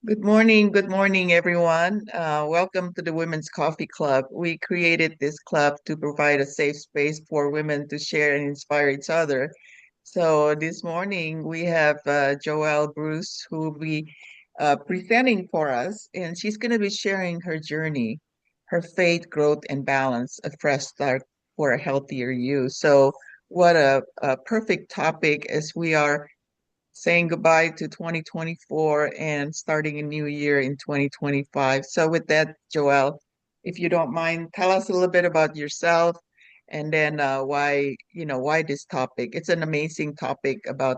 Good morning, everyone. Welcome to the Women's Coffee Club. We created this club to provide a safe space for women to share and inspire each other. So this morning we have Joelle Bruce who will be presenting for us, and she's going to be sharing her journey, her faith, growth, and balance, a fresh start for a healthier you. So what a perfect topic as we are saying goodbye to 2024 and starting a new year in 2025. So with that, Joelle, if you don't mind, tell us a little bit about yourself and then why this topic. It's an amazing topic about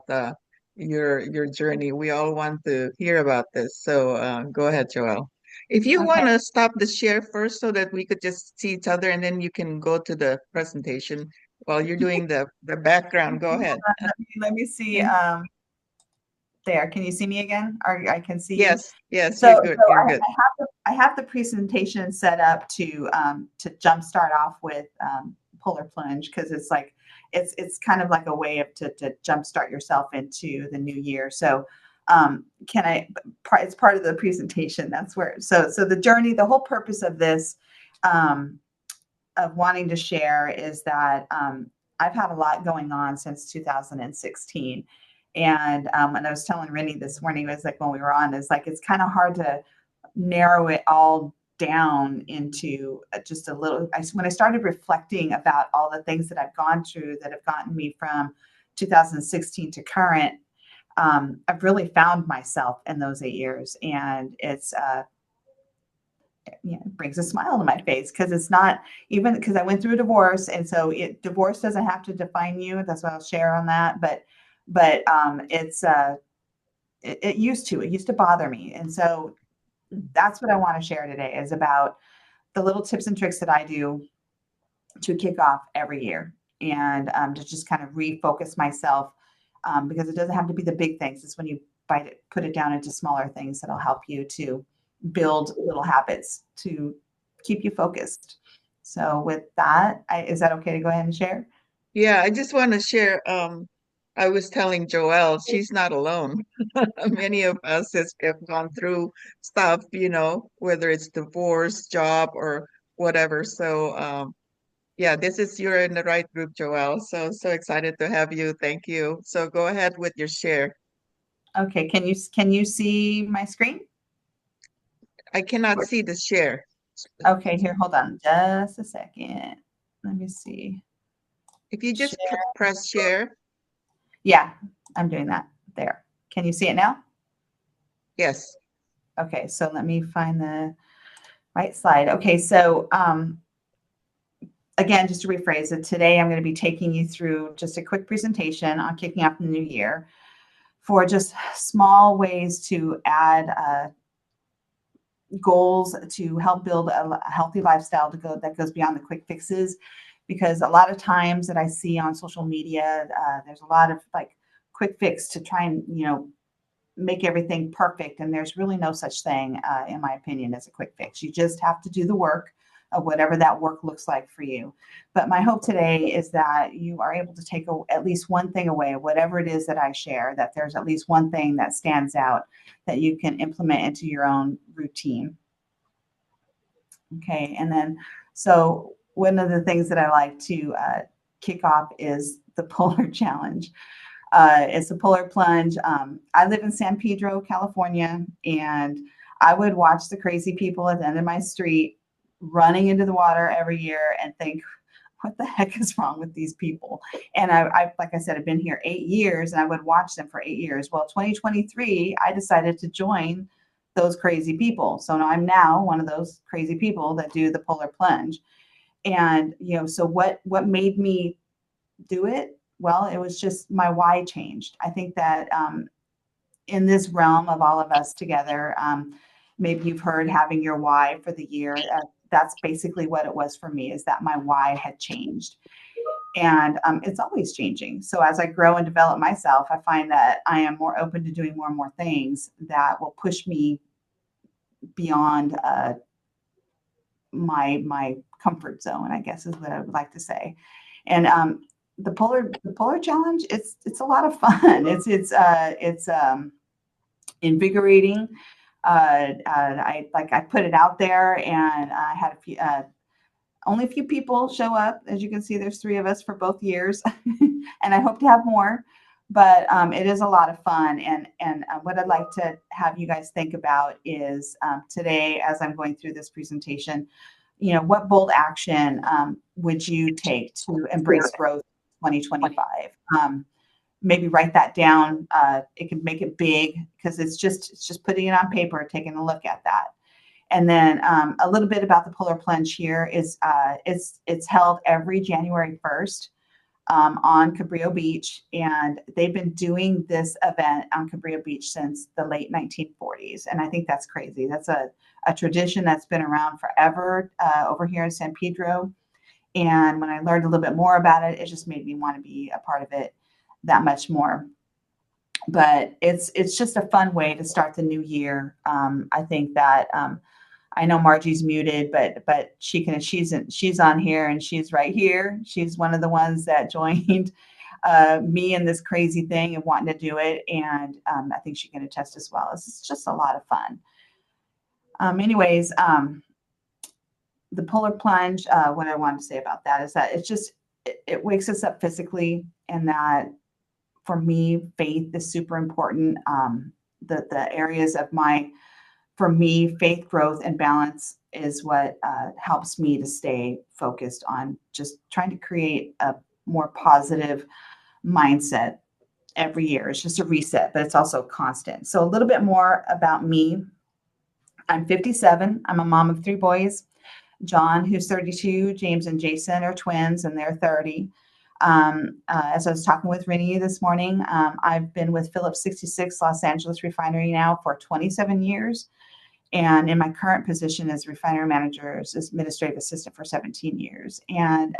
your journey. We all want to hear about this. So go ahead, Joelle. If you want Okay, to stop the share first so that we could just see each other and then you can go to the presentation while you're doing the background. Go hold ahead. on. Let me see. There. Can you see me again? Or I can see you. Yes, yes, So, you're good. so You're I, good. I have the presentation set up to jumpstart off with polar plunge because it's like it's kind of like a way of to jumpstart yourself into the new year. So, can I? It's part of the presentation. That's where. So the journey, the whole purpose of this. Um, of wanting to share is that I've had a lot going on since 2016. And I was telling Rennie this morning, it was like when we were on, it's like it's kind of hard to narrow it all down into just a little. When I started reflecting about all the things that I've gone through that have gotten me from 2016 to current, I've really found myself in those 8 years. And it brings a smile to my face because it's not even because I went through a divorce, and so divorce doesn't have to define you. That's what I'll share on that. But it used to bother me, and so that's what I want to share today is about the little tips and tricks that I do to kick off every year and to just kind of refocus myself because it doesn't have to be the big things. It's when you put it down into smaller things that'll help you to build little habits to keep you focused. So with that, is that okay to go ahead and share? Yeah, I just want to share. I was telling Joelle, she's not alone. Many of us have gone through stuff, whether it's divorce, job, or whatever. So, yeah, you're in the right group, Joelle. So excited to have you. Thank you. So go ahead with your share. Okay, can you see my screen? I cannot see the share. Okay, here, hold on just a second. Let me see. If you Share. just press share, Yeah, I'm doing that. There. Can you see it now? yes. Okay, so let me find the right slide. Okay, so again, just to rephrase it, today I'm going to be taking you through just a quick presentation on kicking off the new year for just small ways to add goals to help build a healthy lifestyle that goes beyond the quick fixes. Because a lot of times that I see on social media, there's a lot of like quick fix to try and make everything perfect. And there's really no such thing, in my opinion, as a quick fix. You just have to do the work of whatever that work looks like for you. But my hope today is that you are able to take at least one thing away, whatever it is that I share, that there's at least one thing that stands out that you can implement into your own routine. Okay. And then, so one of the things that I like to kick off is the polar challenge. It's a polar plunge. I live in San Pedro, California, and I would watch the crazy people at the end of my street running into the water every year and think, what the heck is wrong with these people? And like I said, I've been here 8 years and I would watch them for 8 years. Well, 2023, I decided to join those crazy people. So now I'm now one of those crazy people that do the polar plunge. And, so what made me do it? Well, it was just my why changed. I think that in this realm of all of us together, maybe you've heard having your why for the year. That's basically what it was for me, is that my why had changed. And it's always changing. So as I grow and develop myself, I find that I am more open to doing more and more things that will push me beyond my comfort zone, I guess is what I would like to say. And the polar challenge, it's a lot of fun. It's invigorating. I put it out there, and I had a few, only a few people show up. As you can see, there's 3 of us for both years, and I hope to have more. But it is a lot of fun, and what I'd like to have you guys think about is today, as I'm going through this presentation, what bold action would you take to embrace growth in 2025? Maybe write that down. It can make it big, because it's just putting it on paper, taking a look at that. And then a little bit about the Polar Plunge here is it's held every January 1st on Cabrillo Beach, and they've been doing this event on Cabrillo Beach since the late 1940s, and I think that's crazy. That's a tradition that's been around forever over here in San Pedro. And when I learned a little bit more about it, it just made me want to be a part of it that much more. But it's just a fun way to start the new year. I think that I know Margie's muted, but she's on here, and she's right here. She's one of the ones that joined me in this crazy thing and wanting to do it, and I think she can attest as well. It's just a lot of fun. Anyways, the Polar Plunge. What I wanted to say about that is that it wakes us up physically, and that for me, faith is super important. The areas of for me, faith, growth, and balance is what helps me to stay focused on just trying to create a more positive mindset every year. It's just a reset, but it's also constant. So a little bit more about me. I'm 57. I'm a mom of 3 boys. John, who's 32, James and Jason are twins, and they're 30. As I was talking with Renee this morning, I've been with Phillips 66 Los Angeles Refinery now for 27 years. And in my current position as refinery manager, as administrative assistant for 17 years. And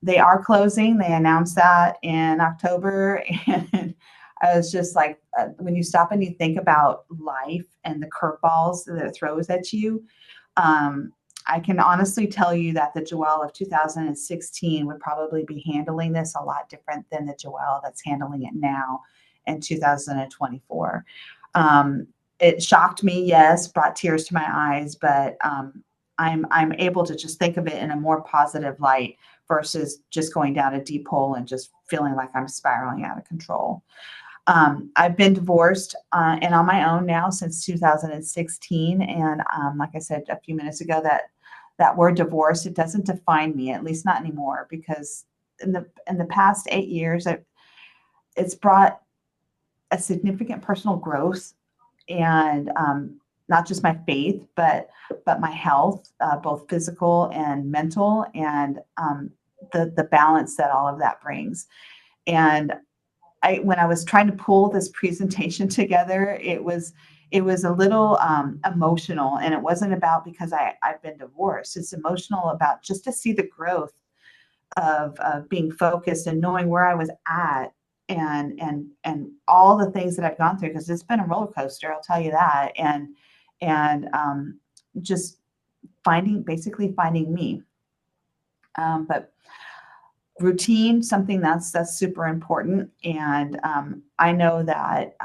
they are closing. They announced that in October. And I was just like, when you stop and you think about life and the curveballs that it throws at you, I can honestly tell you that the Joelle of 2016 would probably be handling this a lot different than the Joelle that's handling it now in 2024. It shocked me, yes, brought tears to my eyes, but I'm able to just think of it in a more positive light versus just going down a deep hole and just feeling like I'm spiraling out of control. I've been divorced and on my own now since 2016, and like I said a few minutes ago, that word divorce, it doesn't define me, at least not anymore, because in the past 8 years, it's brought a significant personal growth, and not just my faith, but my health, both physical and mental, and the balance that all of that brings. And when I was trying to pull this presentation together, it was a little emotional, and it wasn't about because I've been divorced. It's emotional about just to see the growth of being focused and knowing where I was at, and all the things that I've gone through, because it's been a roller coaster, I'll tell you that, and just basically finding me. But routine, something that's super important, and I know that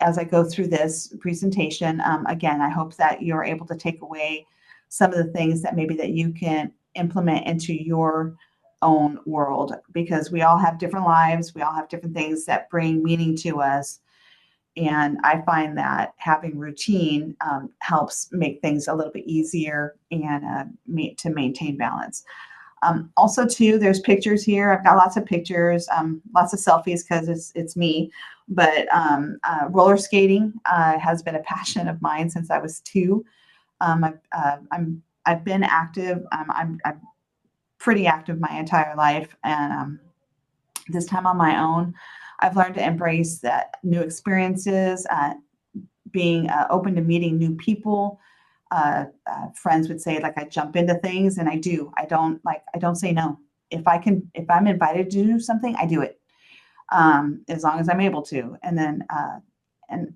as I go through this presentation, again, I hope that you're able to take away some of the things that maybe that you can implement into your own world, because we all have different lives. We all have different things that bring meaning to us. And I find that having routine helps make things a little bit easier and to maintain balance. Also, too, there's pictures here. I've got lots of pictures, lots of selfies because it's me. But roller skating has been a passion of mine since I was 2. I've been active. I'm pretty active my entire life, and this time on my own, I've learned to embrace that new experiences, being open to meeting new people. Friends would say, like, I jump into things, and I do. I don't say no. If I'm invited to do something, I do it, as long as I'm able to. And then, and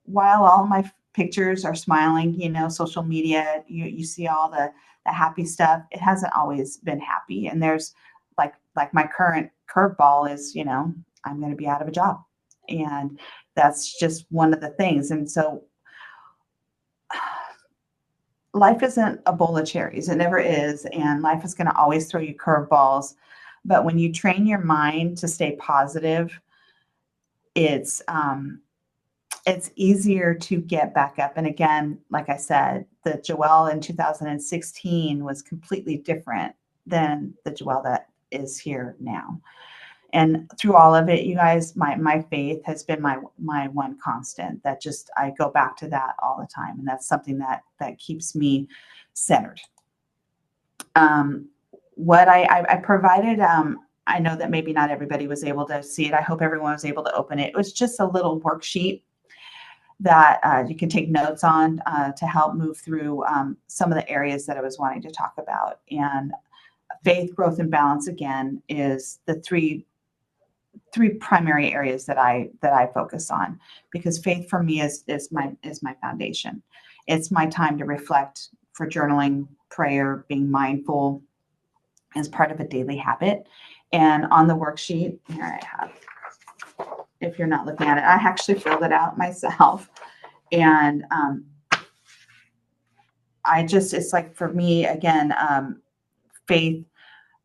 while all my pictures are smiling, social media, you see all the happy stuff. It hasn't always been happy. And there's like my current curveball is, I'm going to be out of a job. And that's just one of the things. And so life isn't a bowl of cherries. It never is. And life is going to always throw you curveballs. But when you train your mind to stay positive, it's it's easier to get back up. And again, like I said, the Joelle in 2016 was completely different than the Joelle that is here now. And through all of it, you guys, my faith has been my one constant. That just I go back to that all the time, and that's something that keeps me centered. Um, what I provided, I know that maybe not everybody was able to see it. I hope everyone was able to open it. It was just a little worksheet that you can take notes on to help move through some of the areas that I was wanting to talk about. And faith, growth, and balance again is the three primary areas that I focus on, because faith for me is my foundation. It's my time to reflect for journaling, prayer, being mindful as part of a daily habit. And on the worksheet here I have, if you're not looking at it, I actually filled it out myself. And it's like for me again, faith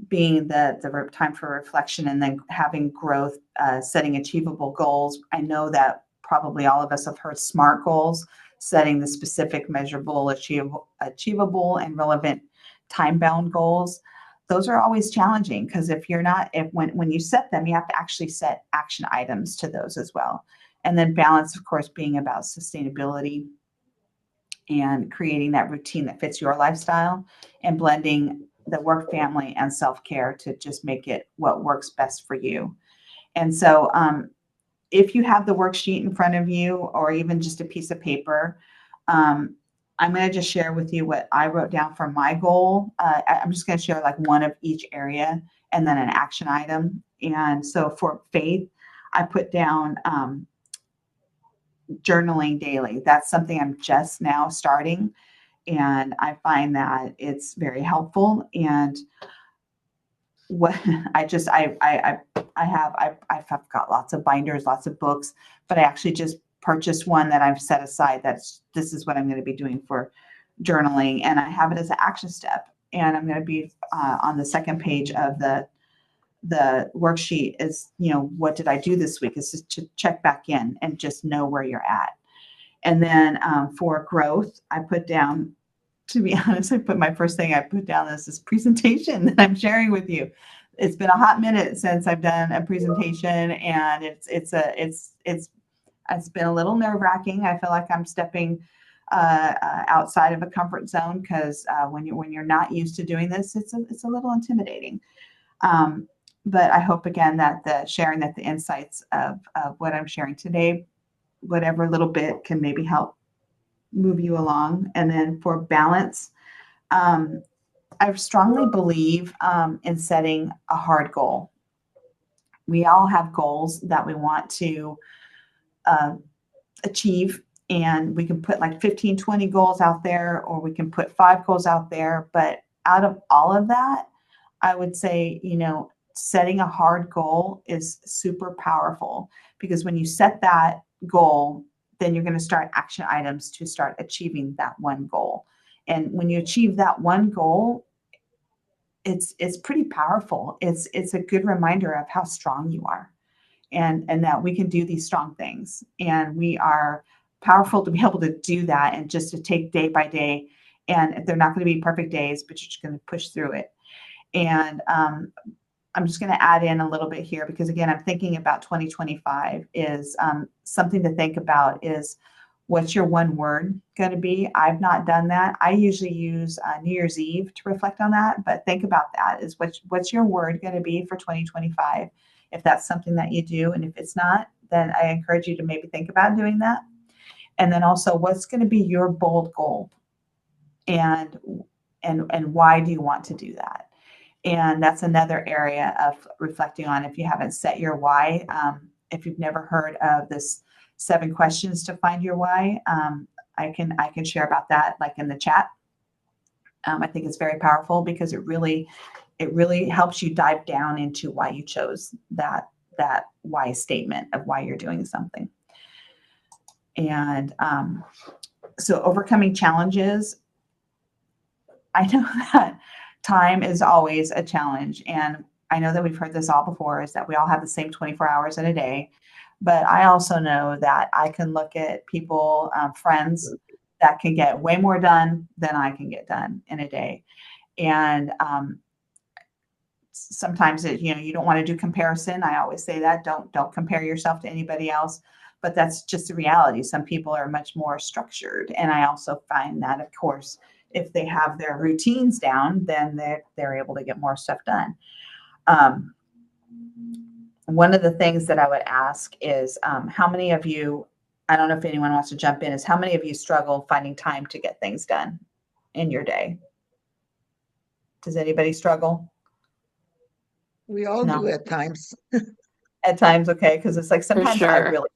being the time for reflection, and then having growth, setting achievable goals. I know that probably all of us have heard SMART goals, setting the specific, measurable, achievable, and relevant time-bound goals. Those are always challenging because when you set them, you have to actually set action items to those as well. And then balance, of course, being about sustainability and creating that routine that fits your lifestyle, and blending the work, family, and self-care to just make it what works best for you. And so if you have the worksheet in front of you, or even just a piece of paper, I'm going to just share with you what I wrote down for my goal. I'm just going to share like one of each area and then an action item. And so for faith, I put down journaling daily. That's something I'm just now starting, and I find that it's very helpful. And what I've got lots of binders, lots of books, but I actually just purchased one that I've set aside. This is what I'm going to be doing for journaling, and I have it as an action step. And I'm going to be on the second page of the worksheet is, what did I do this week? Is just to check back in and just know where you're at. And then for growth, I put down, to be honest, my first thing I put down is this presentation that I'm sharing with you. It's been a hot minute since I've done a presentation, and it's been a little nerve-wracking. I feel like I'm stepping outside of a comfort zone, because when you're not used to doing this, it's a little intimidating. But I hope again that the insights of what I'm sharing today, whatever little bit, can maybe help move you along. And then for balance, I strongly believe in setting a hard goal. We all have goals that we want to achieve, and we can put like 15, 20 goals out there, or we can put 5 goals out there. But out of all of that, I would say, setting a hard goal is super powerful, because when you set that goal, then you're going to start action items to start achieving that one goal. And when you achieve that one goal, it's pretty powerful. It's a good reminder of how strong you are, and that we can do these strong things, and we are powerful to be able to do that, and just to take day by day. And they're not going to be perfect days, but you're just going to push through it. And I'm just going to add in a little bit here, because again, I'm thinking about 2025 is something to think about is, what's your one word going to be? I've not done that. I usually use New Year's Eve to reflect on that, but think about that is what's your word going to be for 2025? If that's something that you do. And if it's not, then I encourage you to maybe think about doing that. And then also, what's going to be your bold goal, and why do you want to do that? And that's another area of reflecting on, if you haven't set your why. If you've never heard of this 7 questions to find your why, I can share about that like in the chat. I think it's very powerful, because it really helps you dive down into why you chose that why statement of why you're doing something. And so overcoming challenges I know that time is always a challenge. And I know that we've heard this all before, is that we all have the same 24 hours in a day. But I also know that I can look at people, friends that can get way more done than I can get done in a day. And sometimes you don't want to do comparison. I always say that don't compare yourself to anybody else, but that's just the reality. Some people are much more structured, and I also find that, of course, if they have their routines down, then they're able to get more stuff done. um, One of the things that I would ask is, how many of you, I don't know if anyone wants to jump in, is how many of you struggle finding time to get things done in your day? Does anybody struggle? We all No, do at times. at times. Okay, because it's like For sometimes I sure. really,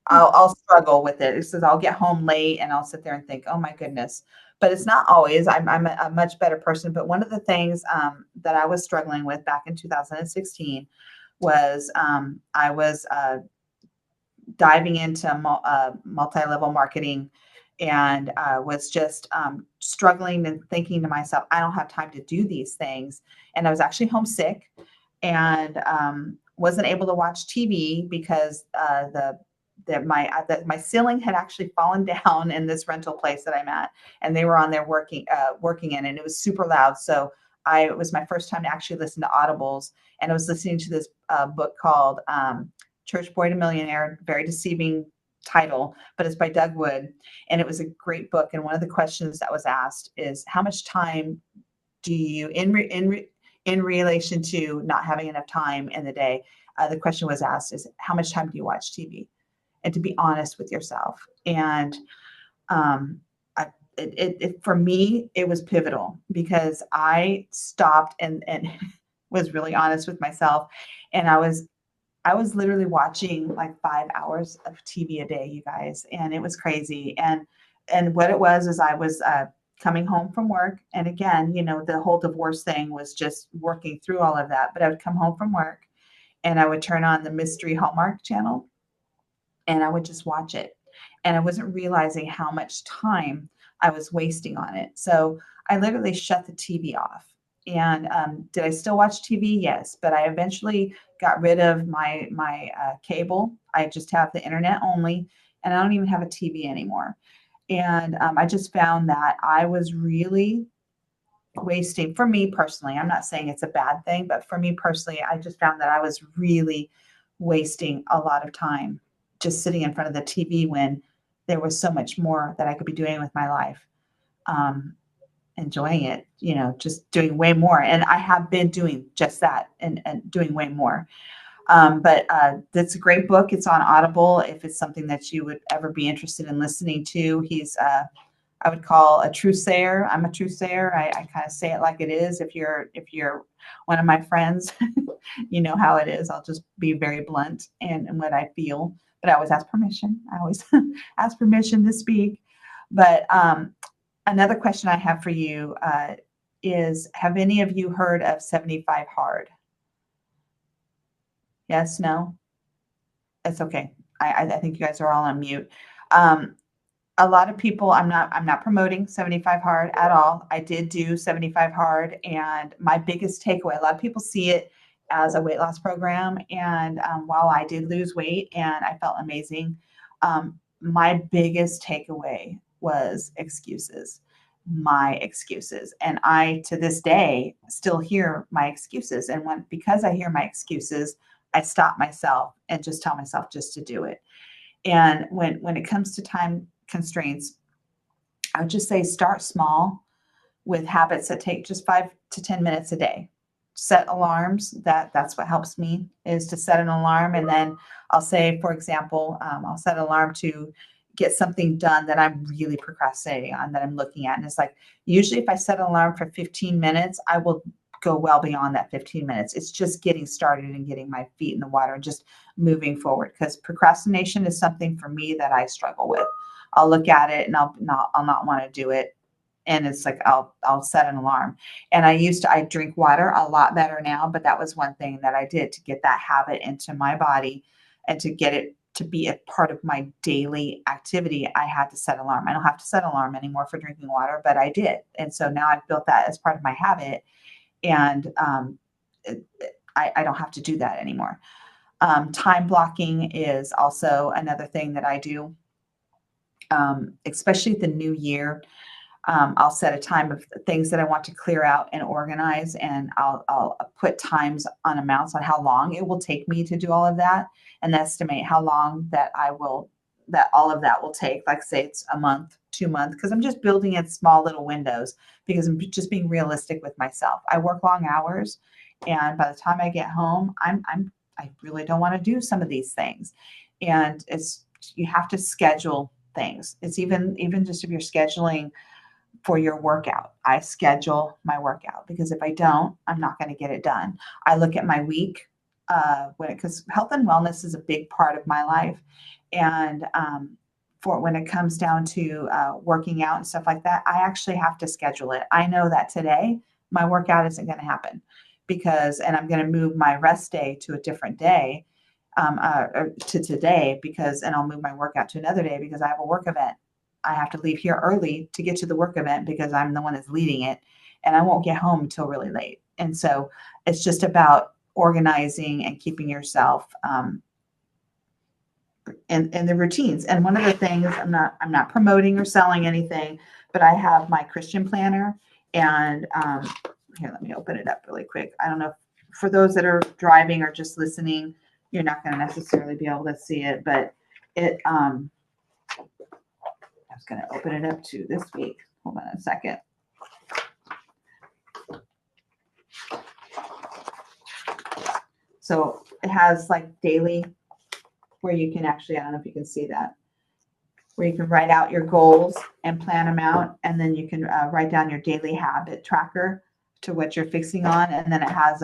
I'll struggle with it. It says I'll get home late and I'll sit there and think, oh my goodness. But it's not always. I'm a much better person. But one of the things, that I was struggling with back in 2016 was, I was diving into multi-level marketing, and was just, struggling and thinking to myself, I don't have time to do these things. And I was actually homesick, and wasn't able to watch TV because my ceiling had actually fallen down in this rental place that I'm at, and they were on there working in, and it was super loud. So it was my first time to actually listen to audibles, and I was listening to this book called, Church Boy to Millionaire. Very deceiving title, but it's by Doug Wood, and it was a great book. And one of the questions that was asked is, how much time do you, in relation to not having enough time in the day, the question was asked is, how much time do you watch TV? And to be honest with yourself. And um, I, for me, it was pivotal because I stopped and was really honest with myself, and I was literally watching like 5 hours of TV a day, you guys, and it was crazy. And what it was is I was, coming home from work, and again, the whole divorce thing was just working through all of that. But I would come home from work, and I would turn on the Mystery Hallmark channel, and I would just watch it, and I wasn't realizing how much time I was wasting on it. So I literally shut the TV off. And did I still watch TV? Yes, but I eventually got rid of my cable. I just have the internet only, and I don't even have a TV anymore. And I just found that I was really wasting, for me personally, I'm not saying it's a bad thing, but for me personally, I just found that I was really wasting a lot of time just sitting in front of the TV when there was so much more that I could be doing with my life. Um, Enjoying it, just doing way more. And I have been doing just that, and doing way more. But that's a great book. It's on Audible. If it's something that you would ever be interested in listening to, he's, I would call a true sayer. I'm a true sayer. I kind of say it like it is. If you're one of my friends, you know how it is. I'll just be very blunt and what I feel. But I always ask permission. I always ask permission to speak. But another question I have for you, is, have any of you heard of 75 Hard? Yes, no? It's okay. I think you guys are all on mute. Um, a lot of people, I'm not promoting 75 Hard at all. I did do 75 Hard, and my biggest takeaway, a lot of people see it as a weight loss program. And while I did lose weight and I felt amazing, my biggest takeaway was excuses. My excuses. And I, to this day, still hear my excuses. And because I hear my excuses, I stop myself and just tell myself just to do it. And when it comes to time constraints, I would just say start small with habits that take just 5 to 10 minutes a day. Set alarms. That's what helps me, is to set an alarm. And then I'll say, for example, I'll set an alarm to get something done that I'm really procrastinating on, that I'm looking at. And it's like, usually if I set an alarm for 15 minutes, I will go well beyond that 15 minutes. It's just getting started and getting my feet in the water and just moving forward, because procrastination is something for me that I struggle with. I'll look at it and I'll not want to do it, and it's like I'll set an alarm. And I drink water a lot better now, but that was one thing that I did to get that habit into my body and to get it to be a part of my daily activity, I had to set alarm. I don't have to set alarm anymore for drinking water, but I did. And so now I've built that as part of my habit, and I don't have to do that anymore. Time blocking is also another thing that I do, especially at the new year. I'll set a time of things that I want to clear out and organize, and I'll put times on amounts on how long it will take me to do all of that, and estimate how long that all of that will take. Like say it's a month, 2 months, because I'm just building in small little windows, because I'm just being realistic with myself. I work long hours, and by the time I get home, I really don't want to do some of these things, and you have to schedule things. It's even just if you're scheduling for your workout. I schedule my workout, because if I don't, I'm not going to get it done. I look at my week because health and wellness is a big part of my life, and for when it comes down to working out and stuff like that, I actually have to schedule it. I know that today my workout isn't going to happen, and I'm going to move my rest day to a different day, or to today, and I'll move my workout to another day because I have a work event. I have to leave here early to get to the work event because I'm the one that's leading it, and I won't get home until really late. And so it's just about organizing and keeping yourself in the routines. And one of the things, I'm not promoting or selling anything, but I have my Christian planner, and here, let me open it up really quick. I don't know if, for those that are driving or just listening, you're not going to necessarily be able to see it, but it I was going to open it up to this week. Hold on a second. So it has like daily, where you can actually, I don't know if you can see that, where you can write out your goals and plan them out. And then you can write down your daily habit tracker to what you're fixing on. And then it has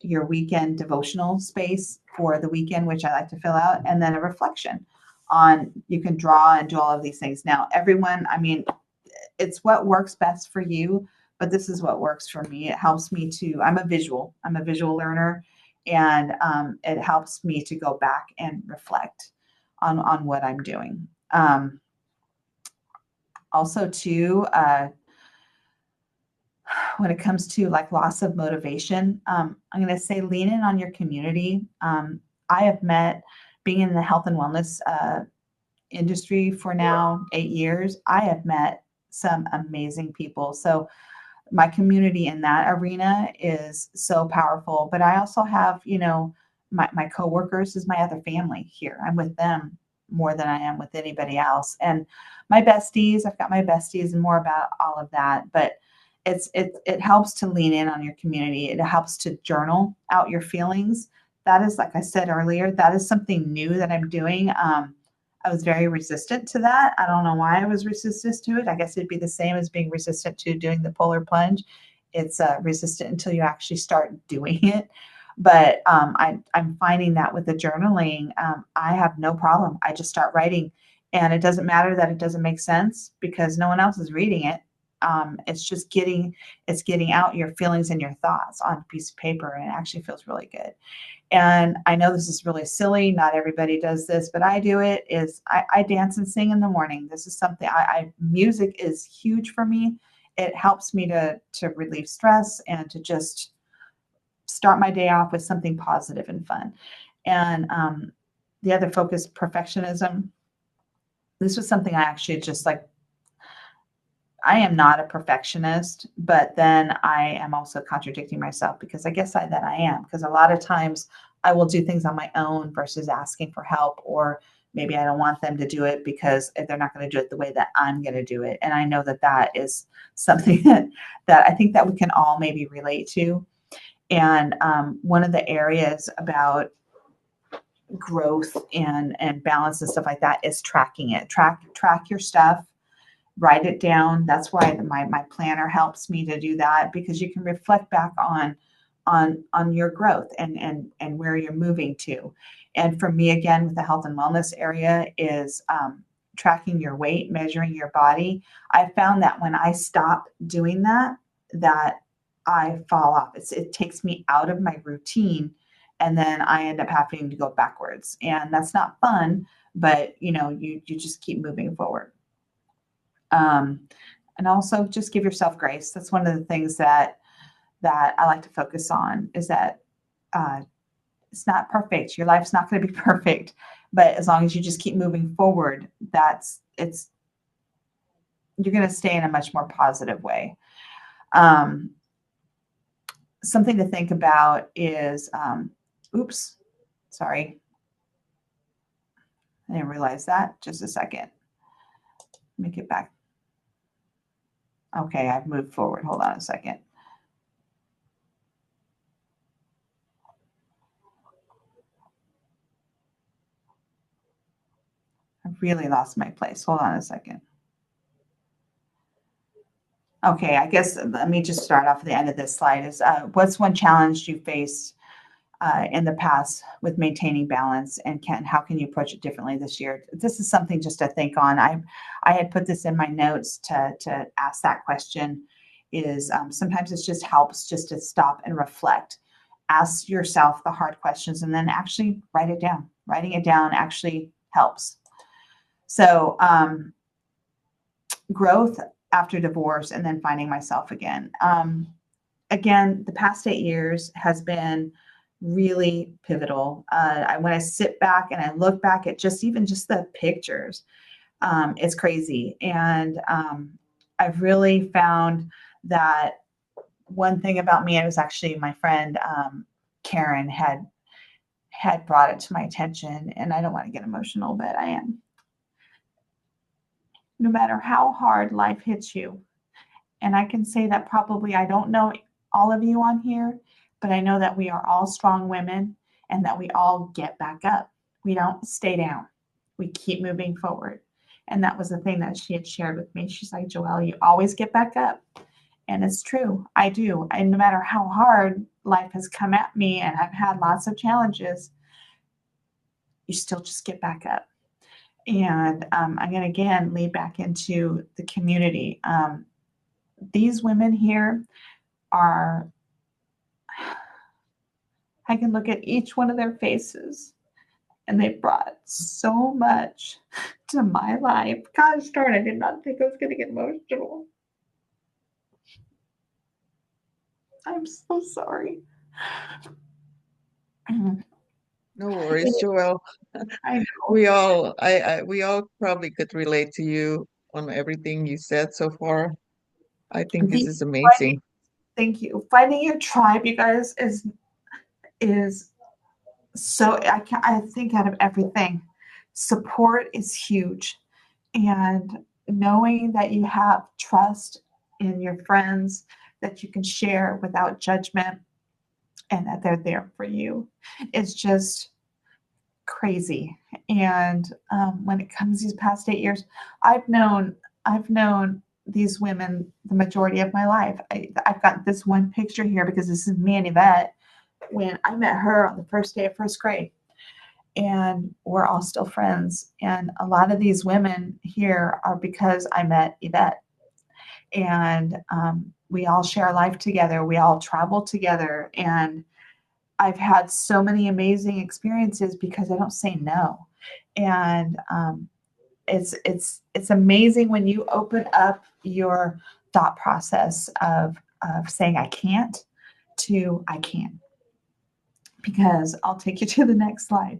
your weekend devotional space for the weekend, which I like to fill out. And then a reflection on, you can draw and do all of these things. Now, everyone, I mean, it's what works best for you, but this is what works for me. It helps me I'm a visual learner, and it helps me to go back and reflect on what I'm doing. Also too, when it comes to like loss of motivation, I'm going to say lean in on your community. I have met, being in the health and wellness industry for now 8 years, I have met some amazing people. So my community in that arena is so powerful. But I also have, my coworkers is my other family here. I'm with them more than I am with anybody else. And my besties, I've got my besties, and more about all of that. But it helps to lean in on your community. It helps to journal out your feelings. That is, like I said earlier, that is something new that I'm doing. I was very resistant to that. I don't know why I was resistant to it. I guess it'd be the same as being resistant to doing the polar plunge. It's resistant until you actually start doing it. But I'm finding that with the journaling, I have no problem. I just start writing, and it doesn't matter that it doesn't make sense because no one else is reading it. It's just getting out your feelings and your thoughts on a piece of paper, and it actually feels really good. And I know this is really silly. Not everybody does this, but I do it. I dance and sing in the morning. This is something music is huge for me. It helps me to relieve stress and to just start my day off with something positive and fun. And the other focus, perfectionism. This was something I actually just like. I am not a perfectionist, but then I am also contradicting myself, because I guess that I am, because a lot of times I will do things on my own versus asking for help, or maybe I don't want them to do it because they're not going to do it the way that I'm going to do it. And I know that is something that I think that we can all maybe relate to. And one of the areas about growth and balance and stuff like that is tracking it. Track your stuff. Write it down. That's why my planner helps me to do that, because you can reflect back on your growth and where you're moving to. And for me, again, with the health and wellness area is tracking your weight, measuring your body. I found that when I stop doing that I fall off. It takes me out of my routine, and then I end up having to go backwards, and that's not fun. But you just keep moving forward. Um, and also just give yourself grace. That's one of the things that I like to focus on, is that uh, it's not perfect. Your life's not going to be perfect, but as long as you just keep moving forward, you're going to stay in a much more positive way. Um, Something to think about is, oops, sorry, I didn't realize that. Just a second. Let me get back. Okay, I've moved forward. Hold on a second. I've really lost my place. Hold on a second. Okay, I guess let me just start off at the end of this slide. Is what's one challenge you faced in the past with maintaining balance, and how can you approach it differently this year? This is something just to think on. I had put this in my notes to ask that question. Is sometimes it just helps just to stop and reflect, ask yourself the hard questions, and then actually write it down. Writing it down actually helps. So growth after divorce, and then finding myself again. Again, the past 8 years has been really pivotal. When I sit back and I look back at just the pictures, it's crazy. And I've really found that one thing about me, it was actually my friend Karen had brought it to my attention, and I don't want to get emotional, but I am. No matter how hard life hits you, and I can say that probably I don't know all of you on here, but I know that we are all strong women and that we all get back up. We don't stay down. We keep moving forward. And that was the thing that she had shared with me. She's like, Joelle, you always get back up. And it's true. I do. And no matter how hard life has come at me and I've had lots of challenges, you still just get back up. And I'm going to again lead back into the community. These women here are, I can look at each one of their faces, and they brought so much to my life. Gosh darn, I did not think I was going to get emotional. I'm so sorry. No worries, Joelle. I know. We all probably could relate to you on everything you said so far. I think this is amazing. Thank you. Finding your tribe, you guys, is so, I think out of everything, support is huge. And knowing that you have trust in your friends, that you can share without judgment, and that they're there for you, is just crazy. And when it comes these past 8 years, I've known these women the majority of my life. I've got this one picture here because this is me and Yvette when I met her on the first day of first grade, and we're all still friends. And a lot of these women here are because I met Yvette, and we all share life together. We all travel together, and I've had so many amazing experiences because I don't say no. And it's amazing when you open up your thought process of saying I can't to I can. Because I'll take you to the next slide.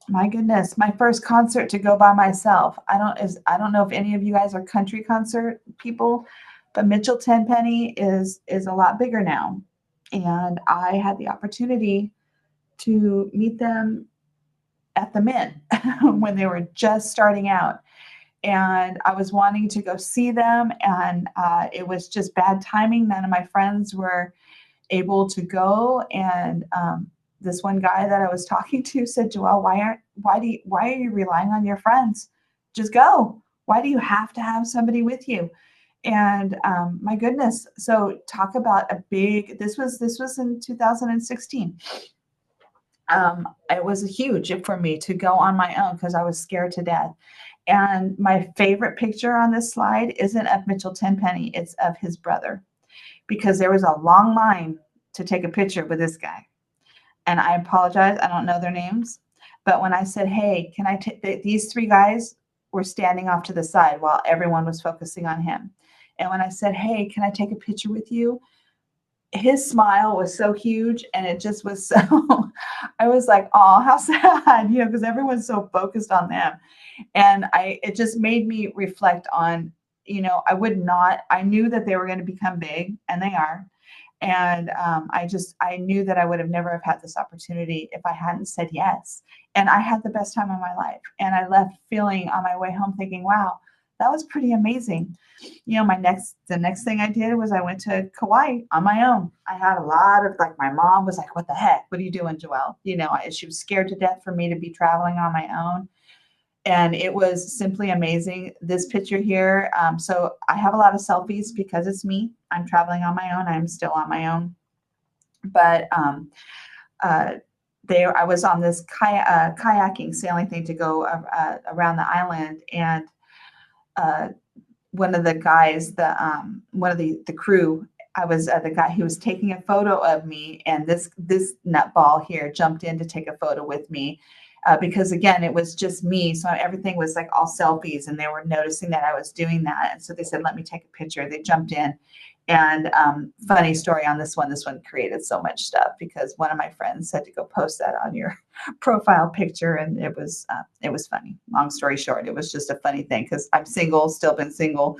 My goodness, my first concert to go by myself. I don't know if any of you guys are country concert people, but Mitchell Tenpenny is a lot bigger now. And I had the opportunity to meet them at the Mint when they were just starting out. And I was wanting to go see them, and it was just bad timing. None of my friends were able to go, and this one guy that I was talking to said, Joelle, why are you relying on your friends? Just go. Why do you have to have somebody with you? And my goodness, so talk about a big, this was in 2016. It was huge for me to go on my own because I was scared to death. And my favorite picture on this slide isn't of Mitchell Tenpenny, it's of his brother, because there was a long line to take a picture with this guy. and I apologize, I don't know their names. But when I said, hey, can I take these three guys were standing off to the side while everyone was focusing on him. And when I said, hey, can I take a picture with you? His smile was so huge and it just was so I was like, oh, how sad, because everyone's so focused on them. And it just made me reflect on, I knew that they were going to become big, and they are. And I knew that I would have never have had this opportunity if I hadn't said yes. And I had the best time of my life. And I left feeling on my way home thinking, wow, that was pretty amazing. The next thing I did was I went to Kauai on my own. I had a lot of, like, my mom was like, what the heck? What are you doing, Joelle? She was scared to death for me to be traveling on my own. And it was simply amazing. This picture here. So I have a lot of selfies because it's me. I'm traveling on my own. I'm still on my own. But uh, I was on this kayaking sailing thing to go around the island, and one of the guys, one of the crew, I was the guy who was taking a photo of me, and this nutball here jumped in to take a photo with me. Because again, it was just me. So everything was like all selfies, and they were noticing that I was doing that. And so they said, let me take a picture. They jumped in. And funny story on this one. This one created so much stuff because one of my friends said to go post that on your profile picture, and it was funny. Long story short, it was just a funny thing because I'm single, still been single,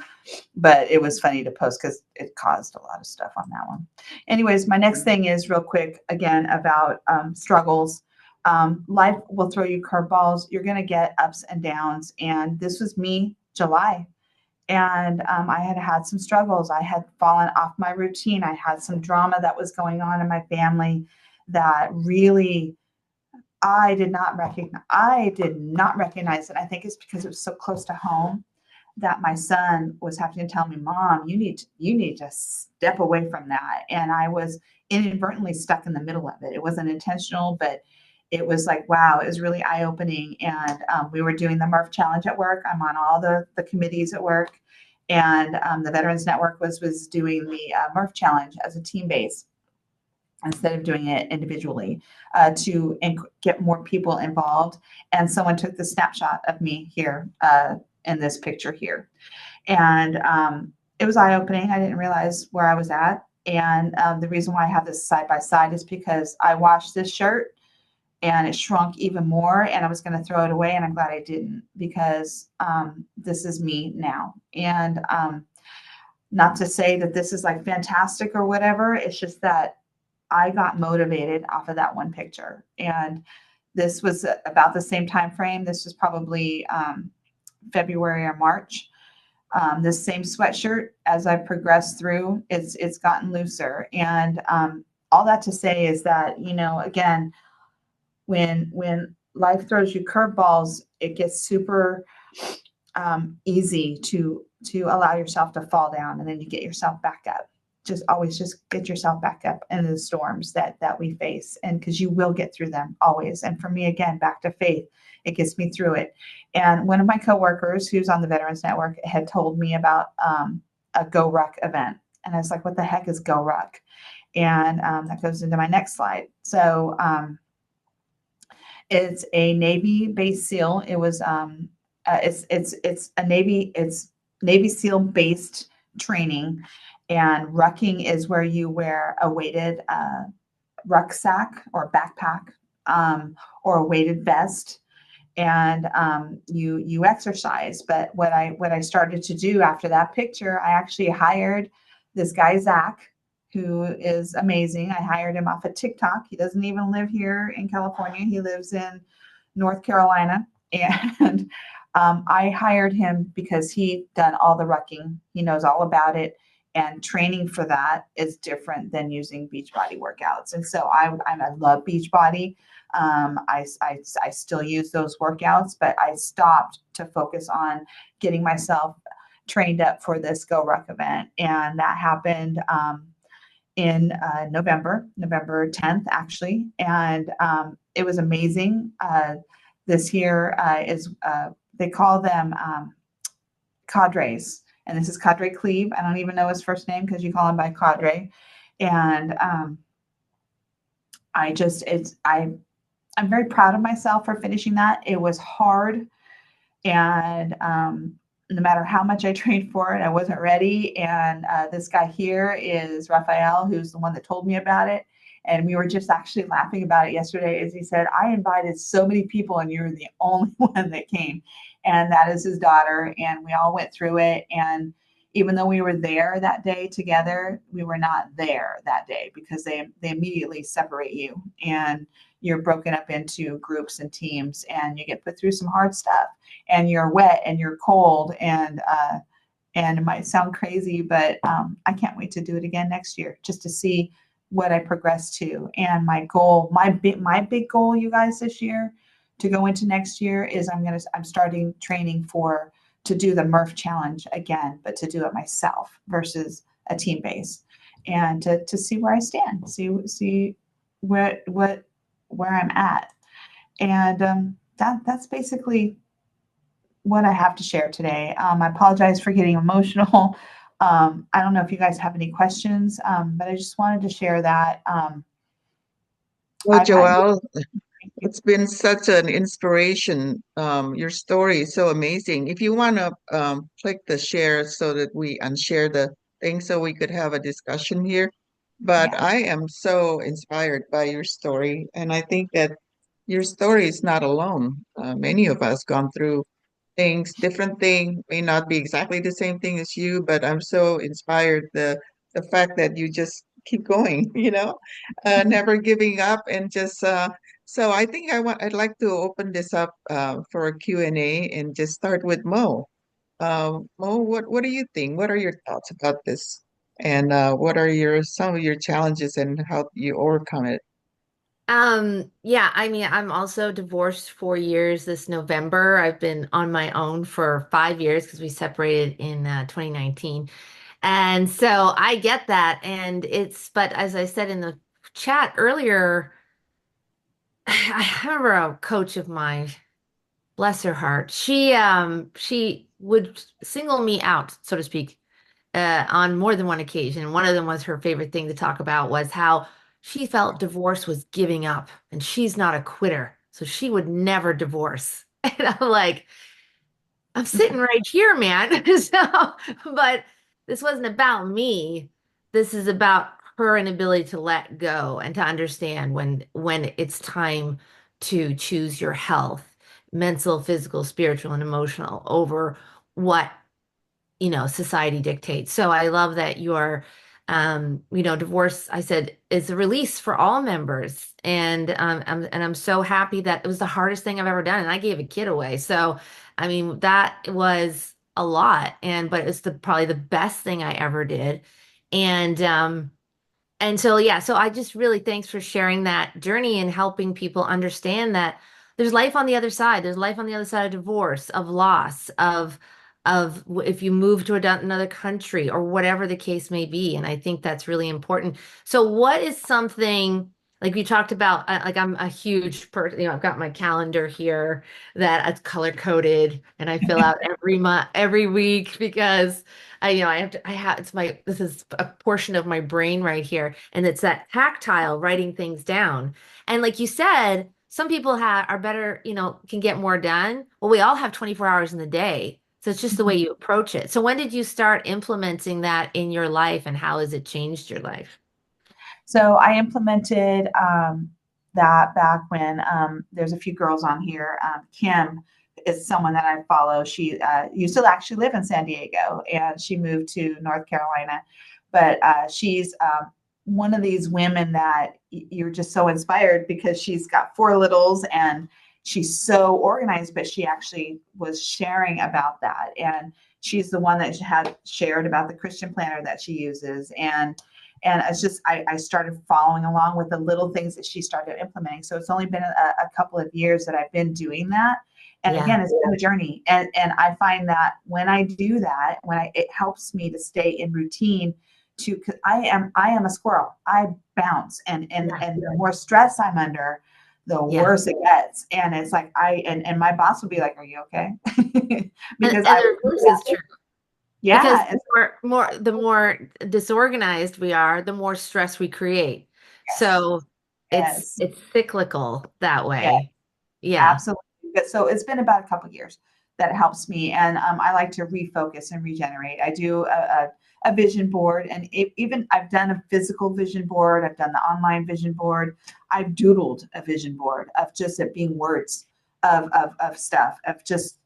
but it was funny to post because it caused a lot of stuff on that one. Anyways, my next thing is real quick again about struggles. Life will throw you curveballs. You're going to get ups and downs, and this was me, July. And I had had some struggles. I had fallen off my routine. I had some drama that was going on in my family that really I did not recognize. I did not recognize it. I think it's because it was so close to home that my son was having to tell me, Mom, you need to step away from that. And I was inadvertently stuck in the middle of it. It wasn't intentional, but it was like, wow, it was really eye-opening. And we were doing the Murph Challenge at work. I'm on all the committees at work. And the Veterans Network was doing the Murph Challenge as a team base instead of doing it individually to get more people involved. And someone took the snapshot of me here in this picture here. And it was eye-opening. I didn't realize where I was at. And the reason why I have this side by side is because I washed this shirt and it shrunk even more, and I was going to throw it away, and I'm glad I didn't, because this is me now. And not to say that this is like fantastic or whatever, it's just that I got motivated off of that one picture. And this was about the same time frame. This was probably February or March. This same sweatshirt, as I progressed through, it's gotten looser. And all that to say is that, again, when life throws you curveballs, it gets super easy to allow yourself to fall down, and then you get yourself back up. Always just get yourself back up in the storms that we face, and because you will get through them always. And for me, again, back to faith, it gets me through it. And one of my coworkers who's on the Veterans Network had told me about a Go Ruck event, and I was like, what the heck is Go Ruck? And that goes into my next slide. So it's a Navy-based SEAL. It was it's Navy SEAL based training, and rucking is where you wear a weighted rucksack or backpack, or a weighted vest, and you exercise. But what I started to do after that picture, I actually hired this guy Zach, who is amazing. I hired him off of TikTok. He doesn't even live here in California. He lives in North Carolina. And I hired him because he'd done all the rucking. He knows all about it. And training for that is different than using Beachbody workouts. And so I love Beachbody. I still use those workouts, but I stopped to focus on getting myself trained up for this Go Ruck event. And that happened in November 10th, actually. And it was amazing. This here is, they call them cadres. And this is Cadre Cleve. I don't even know his first name because you call him by Cadre. And I just, I'm very proud of myself for finishing that. It was hard, and no matter how much I trained for it, I wasn't ready. And this guy here is Raphael, who's the one that told me about it. And we were just actually laughing about it yesterday. As he said, I invited so many people, and you're the only one that came. And that is his daughter. And we all went through it. And even though we were there that day together, we were not there that day because they immediately separate you, and you're broken up into groups and teams, and you get put through some hard stuff, and you're wet and you're cold, and it might sound crazy, but I can't wait to do it again next year just to see what I progress to. And my goal, my big goal, you guys, this year to go into next year is I'm starting training for to do the Murph challenge again, but to do it myself versus a team base, and to see where I stand, see where I'm at. And that's basically what I have to share today. I apologize for getting emotional. I don't know if you guys have any questions, but I just wanted to share that. Well, I Joelle, thank you. it's been such an inspiration. Your story is so amazing. If you want to click the share so that we unshare the thing so we could have a discussion here. But Yeah. I am so inspired by your story, and I think that your story is not alone. Many of us gone through things, different thing, may not be exactly the same thing as you, but I'm so inspired the fact that you just keep going, never giving up and just so I think I'd like to open this up for a Q&A and just start with Mo. Mo, what do you think? What are your thoughts about this? And what are your some of your challenges and how you overcome it? Yeah, I mean, I'm also divorced 4 years this November. I've been on my own for 5 years because we separated in 2019. And so I get that. But as I said in the chat earlier, I remember a coach of mine, bless her heart, she would single me out, so to speak, on more than one occasion. One of them was her favorite thing to talk about was how she felt divorce was giving up, and she's not a quitter, so she would never divorce. And I'm like, I'm sitting right here, man. So, but this wasn't about me. This is about her inability to let go and to understand when it's time to choose your health, mental, physical, spiritual, and emotional over what society dictates. So I love that divorce, I said, is a release for all members. And I'm so happy that it was the hardest thing I've ever done. And I gave a kid away. So, I mean, that was a lot. But it's probably the best thing I ever did. And, yeah, so I just really thanks for sharing that journey and helping people understand that there's life on the other side. There's life on the other side of divorce, of loss, of if you move to another country or whatever the case may be. And I think that's really important. So what is something like you talked about, like I'm a huge person, I've got my calendar here that it's color coded and I fill out every month, every week because this is a portion of my brain right here. And it's that tactile writing things down. And like you said, some people are better, can get more done. Well, we all have 24 hours in the day. So it's just the way you approach it. So when did you start implementing that in your life and how has it changed your life? So I implemented that back when there's a few girls on here. Kim is someone that I follow. She used to actually live in San Diego, and she moved to North Carolina. But she's one of these women that you're just so inspired because she's got four littles and she's so organized, but she actually was sharing about that. And she's the one that had shared about the Christian planner that she uses. And it's just I started following along with the little things that she started implementing. So it's only been a couple of years that I've been doing that. And Yeah. again, it's been a journey. And I find that when I do that, it helps me to stay in routine to, cause I am a squirrel. I bounce and the more stress I'm under, the Yeah. worse it gets. And it's like and my boss would be like, "Are you okay?" And, Because and I the reverse is true because yeah, the more disorganized we are, the more stress we create. yes. So Yes. it's cyclical that Yeah. way. Yeah. Absolutely. So it's been about a couple years that helps me, and I like to refocus and regenerate. I do a vision board, and even I've done a physical vision board. I've done the online vision board. I've doodled a vision board of just it being words of stuff of just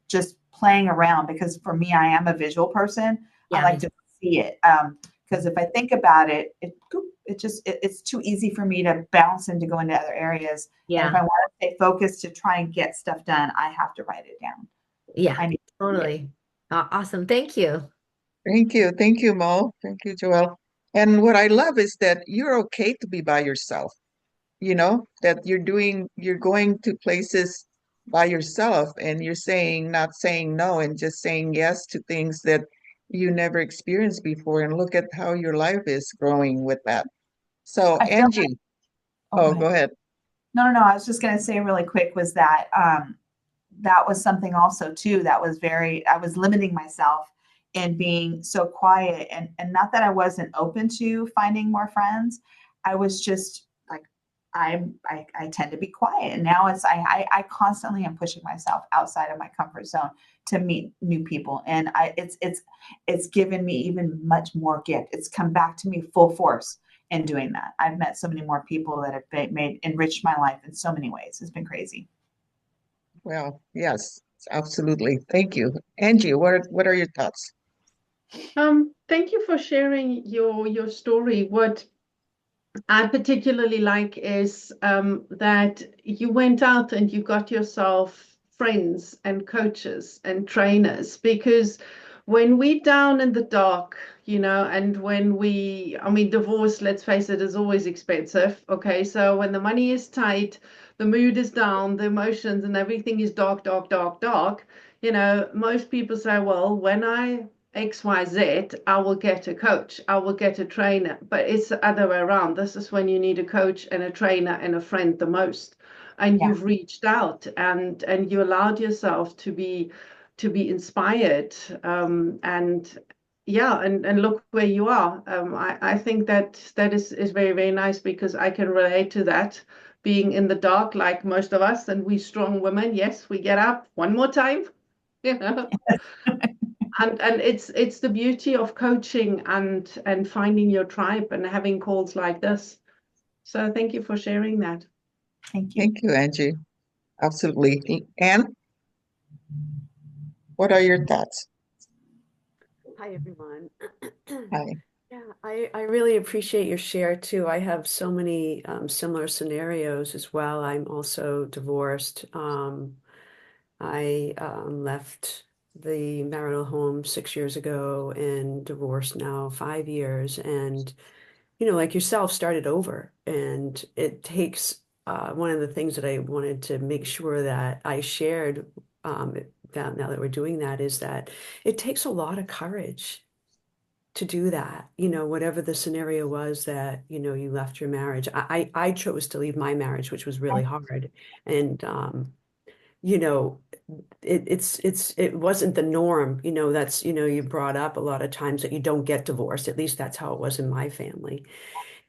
playing around, because for me, I am a visual person. I Yeah, like to see it. Because if I think about it, it's too easy for me to bounce and to go into other areas. And if yeah, I want to stay focused to try and get stuff done, I have to write it down. yeah, I need to see it. totally. Awesome. Thank you. Thank you. Thank you, Mo. Thank you, Joelle. And what I love is that you're okay to be by yourself, that you're going to places by yourself and you're not saying no and just saying yes to things that you never experienced before. And look at how your life is growing with that. So, I feel like, Angie, oh, go oh, ahead. go ahead. No. I was just going to say really quick was that that was something also too that was I was limiting myself in being so quiet, and not that I wasn't open to finding more friends. I was just like, I tend to be quiet, and now I constantly am pushing myself outside of my comfort zone to meet new people, and it's given me even much more gift. It's come back to me full force in doing that. I've met so many more people that have enriched my life in so many ways. It's been crazy. Well, yes, absolutely. Thank you. Angie, what are your thoughts? Thank you for sharing your story. What I particularly like is that you went out and you got yourself friends and coaches and trainers, because when we're down in the dark, and I mean, divorce, let's face it, is always expensive. Okay. So when the money is tight, the mood is down, the emotions and everything is dark, dark, dark, dark. Most people say, well, when I XYZ, I will get a coach, I will get a trainer. But it's the other way around. This is when you need a coach and a trainer and a friend the most. And Yeah. you've reached out and you allowed yourself to be inspired. And yeah, and look where you are. I think that is very, very nice, because I can relate to that. Being in the dark, like most of us, and we strong women, yes, we get up one more time, you know. And it's the beauty of coaching and finding your tribe and having calls like this. So thank you for sharing that. Thank you. Thank you, Angie. Absolutely. Anne, what are your thoughts? Hi, everyone. Hi. Yeah, I really appreciate your share too. I have so many similar scenarios as well. I'm also divorced. I left the marital home 6 years ago and divorced now 5 years. And, like yourself, started over. And it takes one of the things that I wanted to make sure that I shared that now that we're doing that is that it takes a lot of courage to do that, whatever the scenario was that, you left your marriage. I chose to leave my marriage, which was really hard. And, you know, it wasn't the norm, that's, you brought up a lot of times that you don't get divorced. At least that's how it was in my family.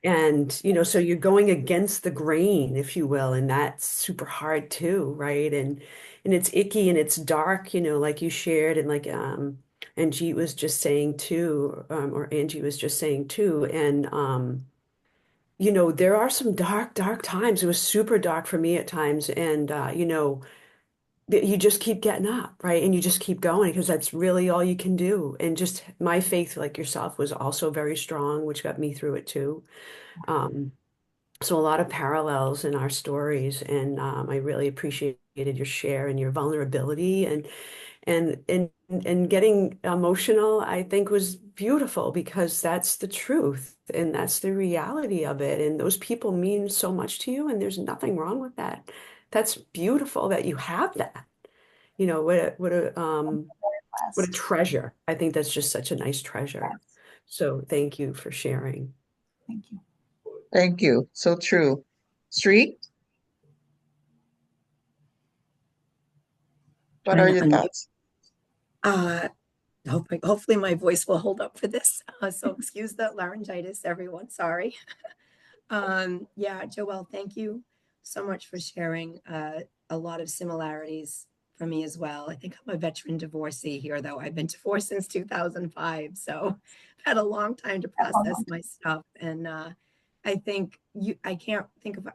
And, so you're going against the grain, if you will, and that's super hard too, right? And it's icky and it's dark, like you shared, and like Angie was just saying too, or Angie was just saying too. And there are some dark, dark times. It was super dark for me at times. And you just keep getting up, right? And you just keep going because that's really all you can do. And just my faith, like yourself, was also very strong, which got me through it too. Um, so a lot of parallels in our stories, and I really appreciated your share and your vulnerability, and getting emotional. I think was beautiful because that's the truth and that's the reality of it. And those people mean so much to you, and there's nothing wrong with that. That's beautiful that you have that. What a Blessed. treasure. I think that's just such a nice treasure. Yes. So thank you for sharing. Thank you. Thank you. So true. Sri, what are Trying to your unmute. thoughts? Uh, hopefully my voice will hold up for this. So excuse the laryngitis, everyone. Sorry. Yeah, Joelle, thank you so much for sharing a lot of similarities for me as well. I think I'm a veteran divorcee here, though. I've been divorced since 2005, so I've had a long time to process my stuff. And I think I can't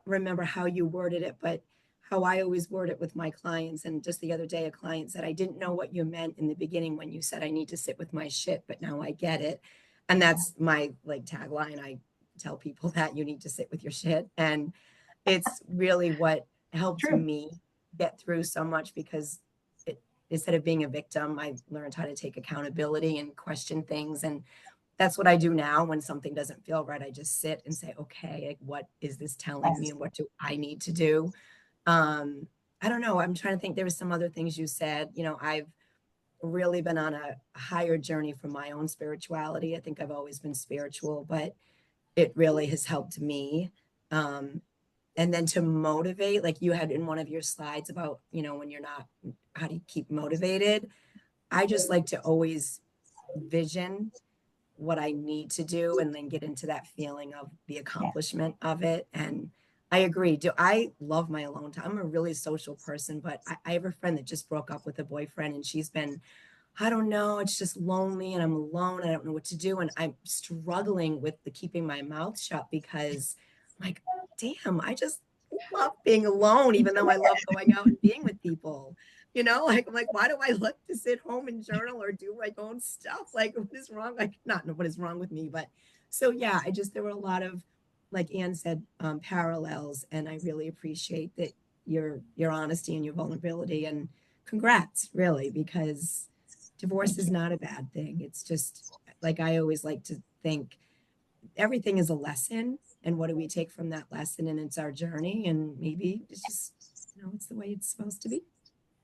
remember how you worded it, but how I always word it with my clients. And just the other day, a client said, I didn't know what you meant in the beginning when you said I need to sit with my shit, but now I get it. And that's my like tagline. I tell people that you need to sit with your shit. And it's really what helped True. me get through so much because instead of being a victim, I learned how to take accountability and question things. And that's what I do now when something doesn't feel right. I just sit and say, okay, like, what is this telling me and what do I need to do? I don't know. I'm trying to think. There were some other things you said. I've really been on a higher journey for my own spirituality. I think I've always been spiritual, but it really has helped me. And then to motivate, like you had in one of your slides about, when you're not, how do you keep motivated? I just like to always vision what I need to do and then get into that feeling of the accomplishment of it. And I agree. I love my alone time? I'm a really social person, but I have a friend that just broke up with a boyfriend and she's been, I don't know, it's just lonely and I'm alone. I don't know what to do. And I'm struggling with the keeping my mouth shut because I'm like, damn, I just love being alone, even though I love going out and being with people. Like I'm like, why do I like to sit home and journal or do my own stuff? Like, what is wrong? Like, not know what is wrong with me, but so yeah, there were a lot of, like Anne said, parallels, and I really appreciate that your honesty and your vulnerability, and congrats, really, because divorce is not a bad thing. It's just like I always like to think everything is a lesson, and what do we take from that lesson? And it's our journey, and maybe it's just it's the way it's supposed to be.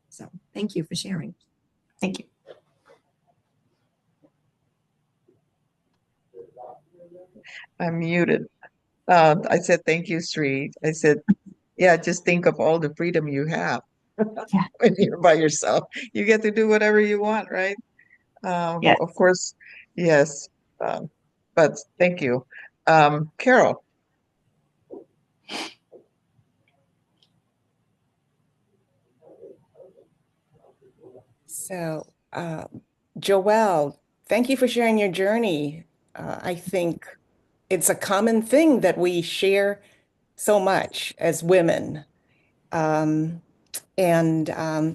So thank you for sharing. Thank you. I'm muted. I said, thank you, Sri. I said, yeah, just think of all the freedom you have Yeah. when you're by yourself. You get to do whatever you want, right? Yes. Of course, yes. Um, but thank you. Carol. So, Joelle, thank you for sharing your journey. I think it's a common thing that we share so much as women. Um, and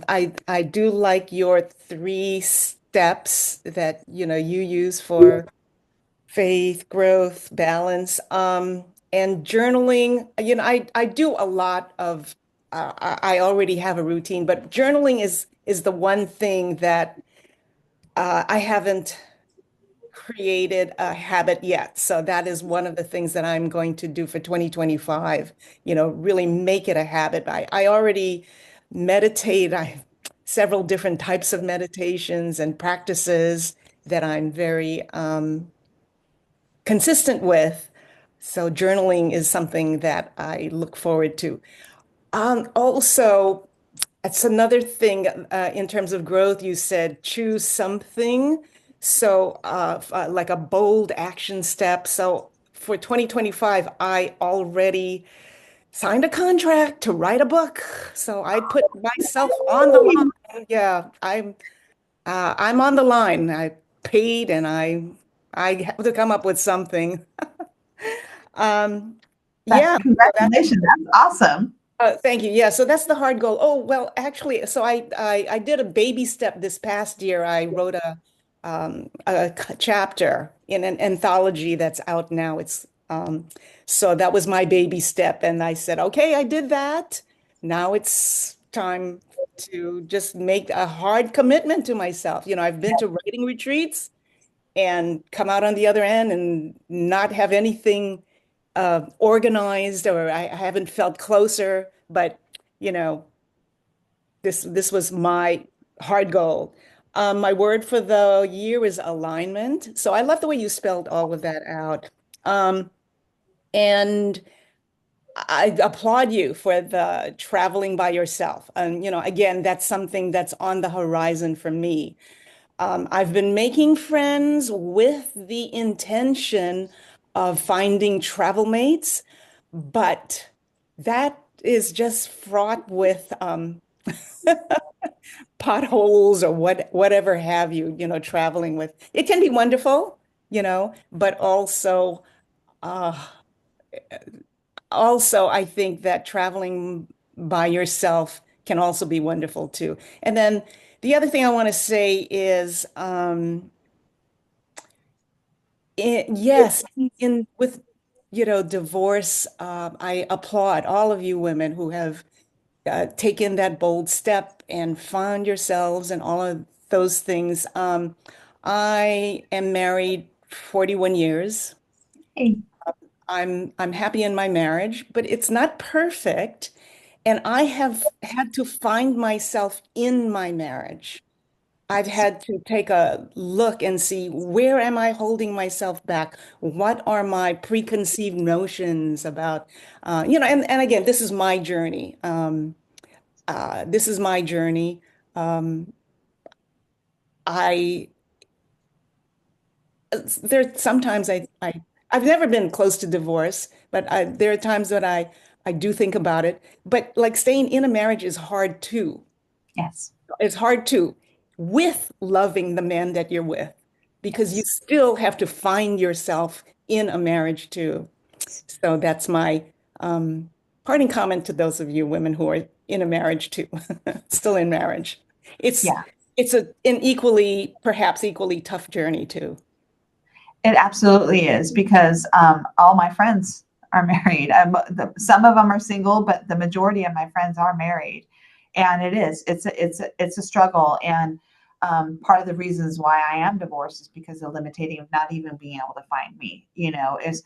I do like your 3 steps that you use for faith, growth, balance, and journaling. I do a lot of. I already have a routine, but journaling is the one thing that I haven't created a habit yet. So that is one of the things that I'm going to do for 2025, really make it a habit. I already meditate. I have several different types of meditations and practices that I'm very consistent with. So journaling is something that I look forward to. Also, it's another thing in terms of growth. You said choose something. So, like a bold action step. So, for 2025, I already signed a contract to write a book. So, I put myself on the line. Yeah, I'm on the line. I paid and I have to come up with something. Um, That, yeah, so that's congratulations. That's awesome. Thank you. Yeah, so that's the hard goal. Oh, well, actually, so I did a baby step this past year. I wrote a chapter in an anthology that's out now. So that was my baby step, and I said, okay, I did that. Now it's time to just make a hard commitment to myself. I've been to writing retreats and come out on the other end and not have anything organized, or I haven't felt closer, but you know, this was my hard goal. My word for the year is alignment. So I love the way you spelled all of that out. Um, and I applaud you for the traveling by yourself. And again, that's something that's on the horizon for me. I've been making friends with the intention of finding travel mates. but that is just fraught with potholes or whatever have you, traveling with. It can be wonderful, but uh, also I think that traveling by yourself can also be wonderful too. And then the other thing I want to say is, yes, in with divorce, I applaud all of you women who have taken that bold step and found yourselves and all of those things. I am married 41 years. Hey, I'm happy in my marriage, but it's not perfect. And I have had to find myself in my marriage. I've had to take a look and see, where am I holding myself back? What are my preconceived notions about, and again, this is my journey. This is my journey. Um, I there sometimes I've never been close to divorce, but there are times that I do think about it. But like, staying in a marriage is hard too. yes, It's hard too, with loving the man that you're with, because you yes. still have to find yourself in a marriage too. So that's my um, parting comment to those of you women who are in a marriage too, still in marriage. It's Yeah, it's perhaps equally tough journey too. it absolutely is because all my friends are married. Some of them are single, but the majority of my friends are married, and it's a struggle. And part of the reasons why I am divorced is because of limiting of not even being able to find me. Is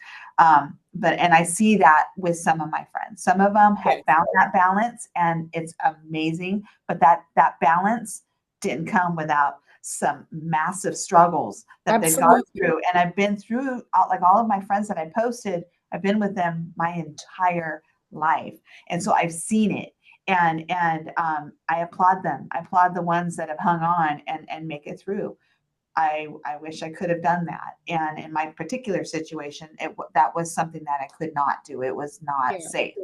but and I see that with some of my friends. Some of them have Yes, found that balance, and it's amazing. But that balance didn't come without some massive struggles that they've gone absolutely. through. And I've been through like all of my friends that I posted, I've been with them my entire life. And so I've seen it. And I applaud them. I applaud the ones that have hung on and make it through. I wish I could have done that. And in my particular situation, that was something that I could not do. It was not Yeah. safe.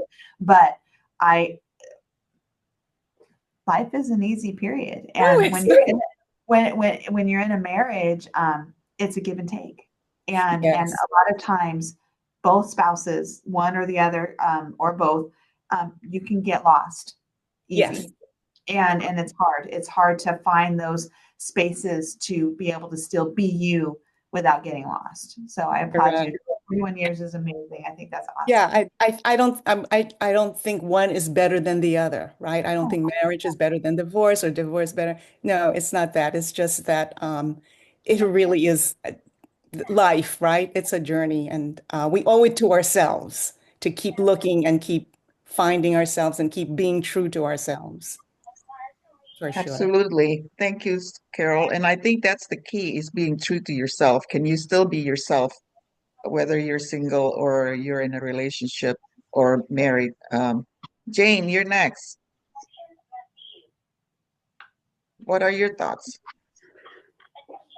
But I life is an easy period. Oh, And it's when you're in a marriage, it's a give and take. And yes, a lot of times, both spouses, one or the other, or both, you can get lost yes, easy. And it's hard. It's hard to find those spaces to be able to still be you without getting lost. So I applaud correct. you. 41 years is amazing. I think that's Yeah, awesome. I don't think one is better than the other, right? I don't Oh, think marriage is better than divorce or divorce better. No, it's not that. It's just that it really is life, right? It's a journey, and we owe it to ourselves to keep looking and keep finding ourselves and keep being true to ourselves, for sure. Absolutely. Thank you, Carol. And I think that's the key is being true to yourself. Can you still be yourself, whether you're single or you're in a relationship or married? Jane, you're next. What are your thoughts?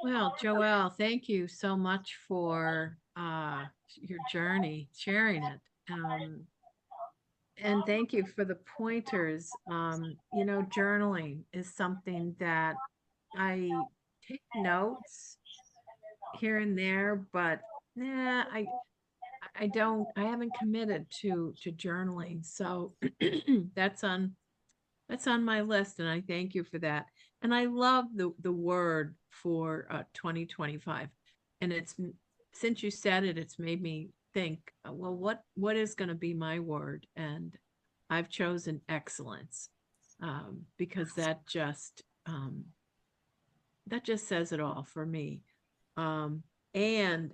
Well, Joelle, thank you so much for your journey, sharing it. And thank you for the pointers. Journaling is something that I take notes here and there, but I haven't committed to journaling. So that's on that's on my list, and I thank you for that. And I love the word for 2025. And since you said it, it's made me think, well, what is going to be my word? And I've chosen excellence, because that just says it all for me. And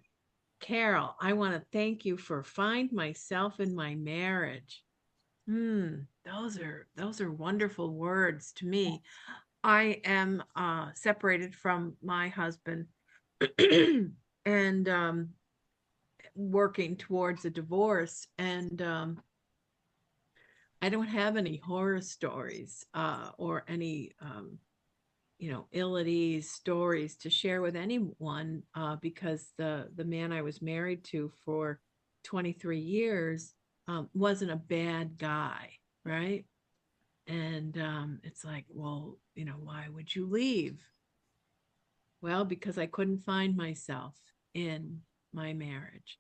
Carol, I want to thank you for find myself in my marriage. Those are wonderful words to me. I am separated from my husband and working towards a divorce. And I don't have any horror stories or any ill at ease stories to share with anyone because the man I was married to for 23 years wasn't a bad guy, right? And it's like, well, why would you leave? Well, because I couldn't find myself in my marriage.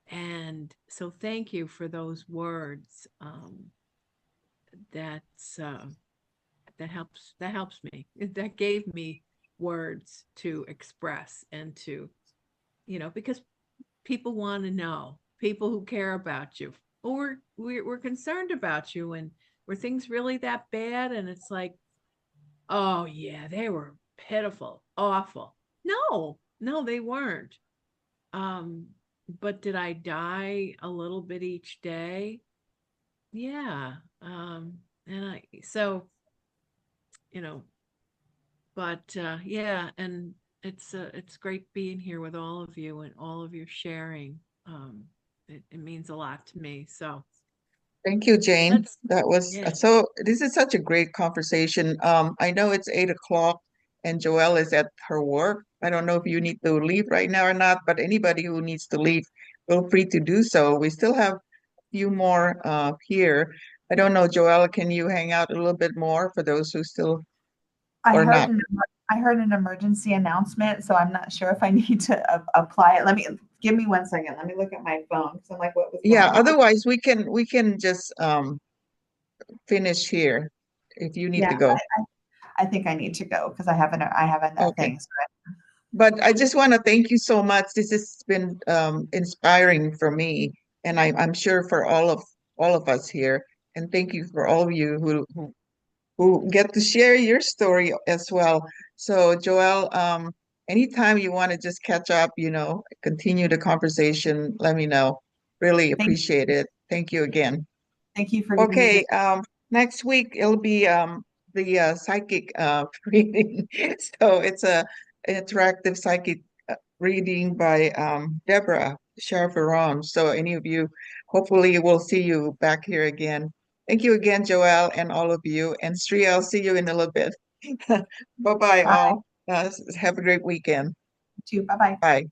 And so thank you for those words. That's that helps me. That gave me words to express and to, because people want to know, people who care about you. Or we're concerned about you, and were things really that bad? And it's like, oh yeah, they were pitiful, awful. No, no, they weren't. Um, but did I die a little bit each day? Yeah. And you know, but yeah, and it's great being here with all of you and all of your sharing. It means a lot to me. So Thank you, Jane. let's, That was yeah. this is such a great conversation. I know it's 8 o'clock and Joelle is at her work. I don't know if you need to leave right now or not, but anybody who needs to leave, feel free to do so. We still have a few more here. I don't know, Joelle, can you hang out a little bit more for those who still I or heard not? I heard an emergency announcement, so I'm not sure if I need to apply it. Give me 1 second. Let me look at my phone because I'm like, what was Yeah, going on? otherwise we can just finish here if you need Yeah, to go. I think I need to go because I have a Okay. thing. But I just want to thank you so much. This has been inspiring for me, and I'm sure for all of us here. And thank you for all of you who get to share your story as well. So, Joelle, anytime you want to just catch up, continue the conversation, let me know. Really Thank appreciate it. Thank you again. thank you for giving me Okay, this. next week it'll be the psychic reading. So it's a interactive psychic reading by Deborah Sharfaron. So any of you, hopefully we'll see you back here again. Thank you again, Joelle, and all of you. And Sri, I'll see you in a little bit. Bye-bye, Bye. all. Have a great weekend. You too. Bye bye. Bye.